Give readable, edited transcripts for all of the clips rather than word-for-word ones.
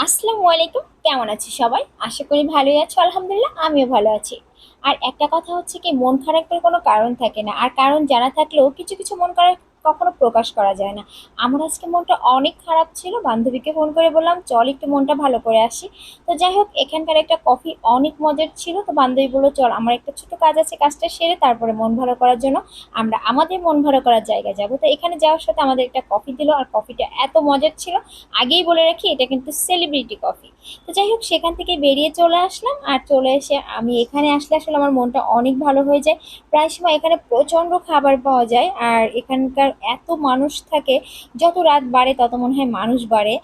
আসসালামু আলাইকুম। কেমন আছে সবাই? আশা করি ভালোই আছো। আলহামদুলিল্লাহ আমিও ভালো আছি। আর একটা কথা হচ্ছে কি, মন খারাপের কোনো কারণ থাকে না, আর কারণ জানা থাকলেও কিছু কিছু মন খারাপ কখনো প্রকাশ করা যায় না। আমার আজকে মনটা অনেক খারাপ ছিল, বান্ধবীকে ফোন করে বললাম চল একটু মনটা ভালো করে আসি। তো যাই হোক, এখানকার একটা কফি অনেক মজার ছিল, তো বান্ধবী বললো চল আমার একটা ছোট কাজ আছে, কাজটা সেরে তারপরে মন ভালো করার জন্য আমরা আমাদের মন ভালো করার জায়গায় যাবো। তো এখানে যাওয়ার সাথে আমাদের একটা কফি দিল, আর কফিটা এত মজার ছিল। আগেই বলে রাখি, এটা কিন্তু সেলিব্রিটি কফি। তো যাই হোক, সেখান থেকে বেরিয়ে চলে আসলাম, আর চলে এসে আমি এখানে আসলে আসলে আমার মনটা অনেক ভালো হয়ে যায়। প্রায় সময় এখানে প্রচণ্ড খাবার পাওয়া যায়, আর এখানকার এত মানুষ থাকে, যত রাত বাড়ে তত মনে হয় মানুষ বাড়ে।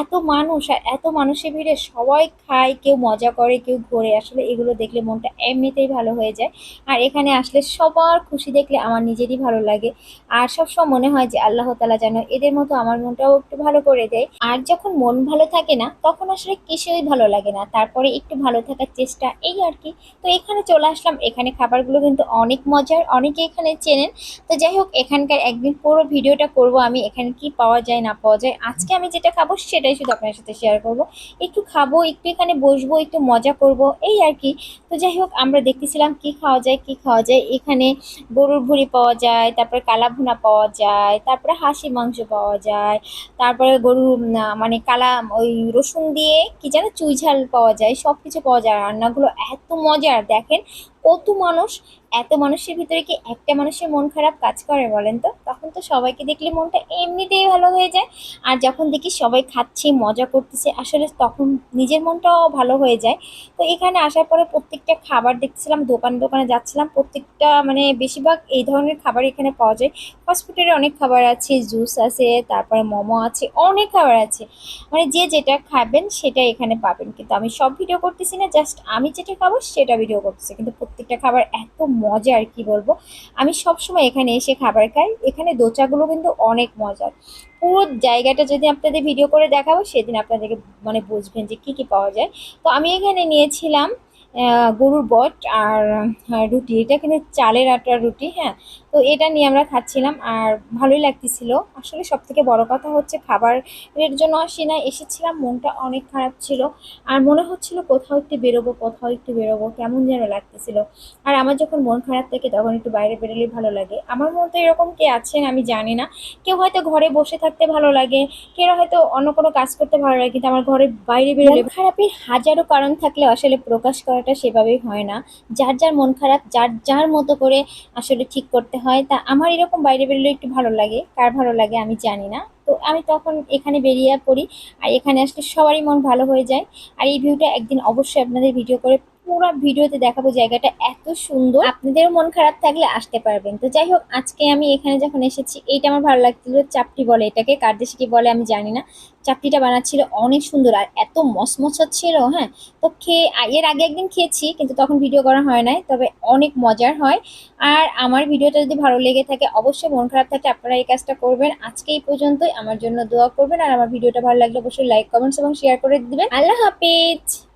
এত মানুষ, আর এত মানুষের ভিড়ে সবাই খায়, কেউ মজা করে, কেউ ঘোরে। আসলে এগুলো দেখলে মনটা এমনিতেই ভালো হয়ে যায়। আর এখানে আসলে সবার খুশি দেখলে আমার নিজেরই ভালো লাগে। আর সবসময় মনে হয় যে আল্লাহ তাআলা যেন এদের মতো আমার মনটাও একটু ভালো করে দেয়। আর যখন মন ভালো থাকে না, তখন আসলে কিছুই ভালো লাগে না, তারপরে একটু ভালো থাকার চেষ্টা, এই আর কি। তো এখানে চলে আসলাম, এখানে খাবারগুলো কিন্তু অনেক মজার, অনেকে এখানে চেনেন। তো যাই হোক, এখানকার একদিন পুরো ভিডিওটা করব আমি, এখানে কি পাওয়া যায় না পাওয়া যায়। আজকে আমি যেটা খাবো সেটাই শুধু আপনার সাথে শেয়ার করব। একটু খাবো, একটু এখানে বসবো, একটু মজা করব, এই আর কি। তো যাই হোক, আমরা দেখতেছিলাম কি খাওয়া যায় কি খাওয়া যায়। এখানে গরুর ভুঁড়ি পাওয়া যায়, তারপরে কালা ভুনা পাওয়া যায়, তারপরে হাঁসি মাংস পাওয়া যায়, তারপরে গরুর মানে কালা ওই রসুন দিয়ে কি যেন চুই ঝাল পাওয়া যায়, সব কিছু পাওয়া যায়। রান্নাগুলো এত মজার, দেখেন কত মানুষ। এত মানুষের ভিতরে কি একটা মানুষের মন খারাপ কাজ করে বলেন তো? তখন তো সবাইকে দেখলে মনটা এমনিতেই ভালো হয়ে যায়। আর যখন দেখি সবাই খাচ্ছে মজা করতেছে, আসলে তখন নিজের মনটাও ভালো হয়ে যায়। তো এখানে আসার পরে প্রত্যেকটা খাবার দেখছিলাম, দোকানে দোকানে যাচ্ছিলাম, প্রত্যেকটা মানে বেশিরভাগ এই ধরনের খাবার এখানে পাওয়া যায়। ফাস্টফুডের অনেক খাবার আছে, জুস আছে, তারপরে মোমো আছে, অনেক খাবার আছে। মানে যে যেটা খাবেন সেটা এখানে পাবেন, কিন্তু আমি সব ভিডিও করতেছি না, জাস্ট আমি যেটা খাবো সেটা ভিডিও করতেছি। কিন্তু প্রত্যেকটা খাবার এত মজা, আর কি বলবো। আমি সব সময় এখানে এসে খাবার খাই। এখানে দোচাগুলো কিন্তু অনেক মজার। পুরো জায়গাটা যদি আপনাদের ভিডিও করে দেখাবো, সেদিন আপনাদেরকে মানে বুঝবেন যে কি কি পাওয়া যায়। তো আমি এখানে নিয়েছিলাম গরুর বট আর রুটি। এটা কিন্তু চালের আটার রুটি, হ্যাঁ। তো এটা নিয়ে আমরা খাচ্ছিলাম, আর ভালোই লাগতেছিল। আসলে সব থেকে বড় কথা হচ্ছে খাবারের জন্য আসি না, এসেছিলাম, মনটা অনেক খারাপ ছিল। আর মনে হচ্ছিল কোথাও একটু বেরোবো, কোথাও একটু বেরোবো, কেমন যেন লাগতেছিল। আর আমার যখন মন খারাপ থাকে তখন একটু বাইরে বেরোলেই ভালো লাগে। আমার মতো এরকম কে আছেন আমি জানি না। কেউ হয়তো ঘরে বসে থাকতে ভালো লাগে, কেউ হয়তো অন্য কোনো কাজ করতে ভালো লাগে, কিন্তু আমার ঘরে বাইরে বেরোলে মন খারাপের হাজারো কারণ থাকলেও আসলে প্রকাশ করাটা সেভাবেই হয় না। যার যার মন খারাপ যার যার মতো করে আসলে ঠিক করতে হয়। তা আমার এরকম বাইরে বেরোলে একটু ভালো লাগে, কার ভালো লাগে আমি জানি না। তো আমি তখন এখানে বেরিয়ে পড়ি, আর এখানে আসলে সবারই মন ভালো হয়ে যায়। আর এই ভিউটা একদিন অবশ্যই আপনাদের ভিডিও করে পুরো ভিডিওতে দেখাবো, জায়গাটা এত সুন্দর। আপনাদেরও মন খারাপ থাকলে আসতে পারবেন। তো যাই হোক, আজকে আমি এখানে যখন এসেছি, এইটা আমার ভালো লাগছিল, চাপটি বলে এটাকে, কার দেশে কি বলে আমি জানি না। চাপটিটা বানাচ্ছিল অনেক সুন্দর, আর এত মচমচা ছিল, হ্যাঁ। তো এর আগে একদিন খেয়েছি, কিন্তু তখন ভিডিও করা হয় নাই, তবে অনেক মজার হয়। আর আমার ভিডিওটা যদি ভালো লেগে থাকে, অবশ্যই মন খারাপ থাকলে আপনারা এই কাজটা করবেন। আজকে এই পর্যন্তই, আমার জন্য দোয়া করবেন। আর আমার ভিডিওটা ভালো লাগলে অবশ্যই লাইক কমেন্টস এবং শেয়ার করে দিবেন। আল্লাহ হাফিজ।